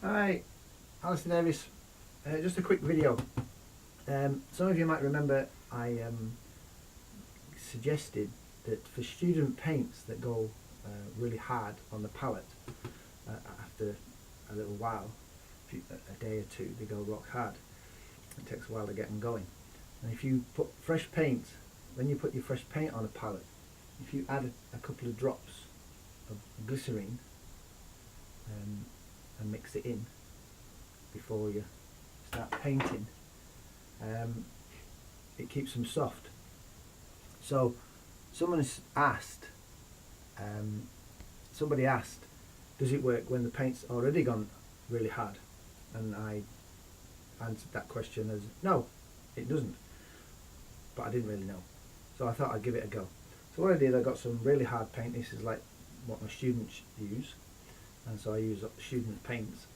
Hi, Alistair Davis. Just a quick video. Some of you might remember I suggested that for student paints that go really hard on the palette, after a little while, a day or two, they go rock hard. It takes a while to get them going. And if you put fresh paint, when you put your fresh paint on a palette, if you add a couple of drops of glycerine and mix it in before you start painting, it keeps them soft. So someone has asked, somebody asked, does it work when the paint's already gone really hard? And I answered that question as no, it doesn't, but I didn't really know, so I thought I'd give it a go. So what I did, I got some really hard paint. This is like what my students use, and so I use student paints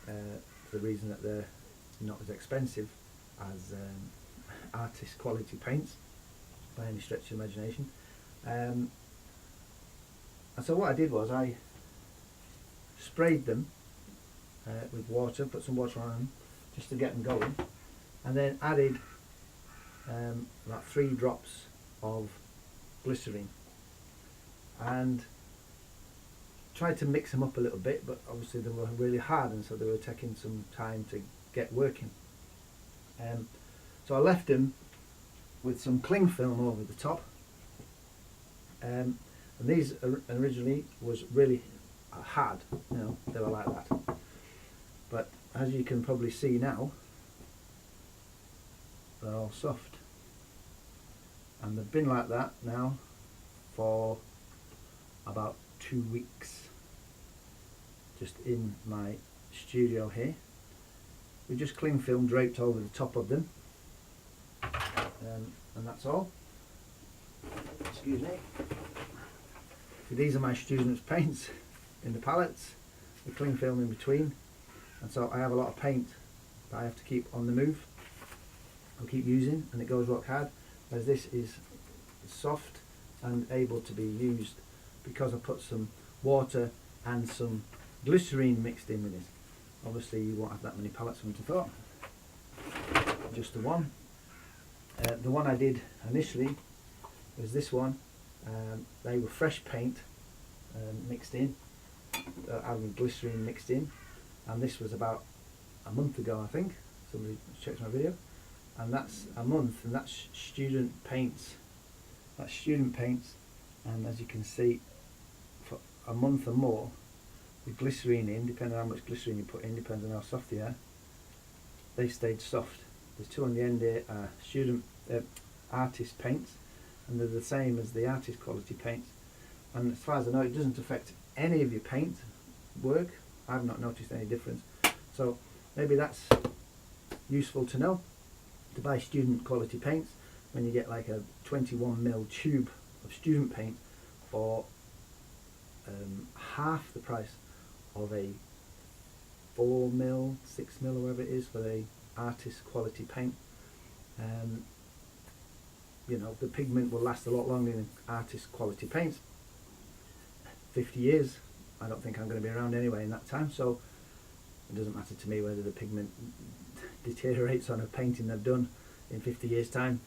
for the reason that they're not as expensive as artist quality paints by any stretch of imagination. And so what I did was I sprayed them with water, put some water on them just to get them going, and then added about 3 drops of glycerine and tried to mix them up a little bit, but obviously they were really hard, and so they were taking some time to get working. So I left them with some cling film over the top, and these originally was really hard, you know, they were like that, but as you can probably see now, they're all soft, and they've been like that now for about 2 weeks, just in my studio here, with just cling film draped over the top of them, and that's all. Excuse me. So these are my students' paints in the palettes, the cling film in between, and so I have a lot of paint that I have to keep on the move. I'll keep using, and it goes rock hard, whereas this is soft and able to be used because I put some water and some glycerine mixed in with it. Obviously you won't have that many palettes, I wouldn't have thought, just the one. The one I did initially was this one. They were fresh paint mixed in, having glycerine mixed in, and this was about a month ago, I think. Somebody checked my video, and that's a month, and that's student paints. That's student paints, and as you can see, for a month or more, with glycerine in, depending on how much glycerine you put in, depends on how soft they are, they stayed soft. The 2 on the end here are student artist paints, and they're the same as the artist quality paints, and as far as I know, it doesn't affect any of your paint work. I've not noticed any difference, so maybe that's useful to know, to buy student quality paints when you get like a 21mm tube of student paint for half the price of a 4mm, 6mm, or whatever it is for the artist quality paint. You know, the pigment will last a lot longer than artist quality paints. 50 years, I don't think I'm going to be around anyway in that time, so it doesn't matter to me whether the pigment deteriorates on a painting they've done in 50 years time,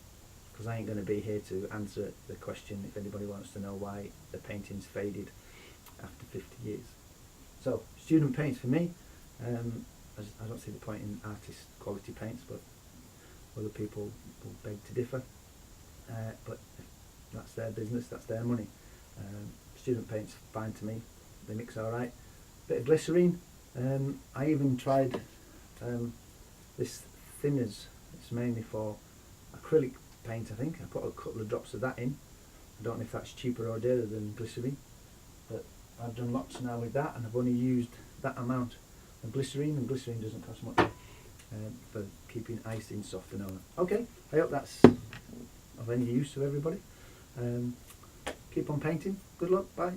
because I ain't going to be here to answer the question if anybody wants to know why the painting's faded after 50 years. So student paints for me, I don't see the point in artist quality paints, but other people will beg to differ, but that's their business, that's their money. Student paints fine to me, they mix alright. Bit of glycerine, I even tried this thinners. It's mainly for acrylic paint, I think. I put a couple of drops of that in. I don't know if that's cheaper or dearer than glycerine, but I've done lots now with that, and I've only used that amount of glycerine, and glycerine doesn't cost much for keeping icing soft and all that. Okay, I hope that's of any use to everybody. Keep on painting. Good luck. Bye.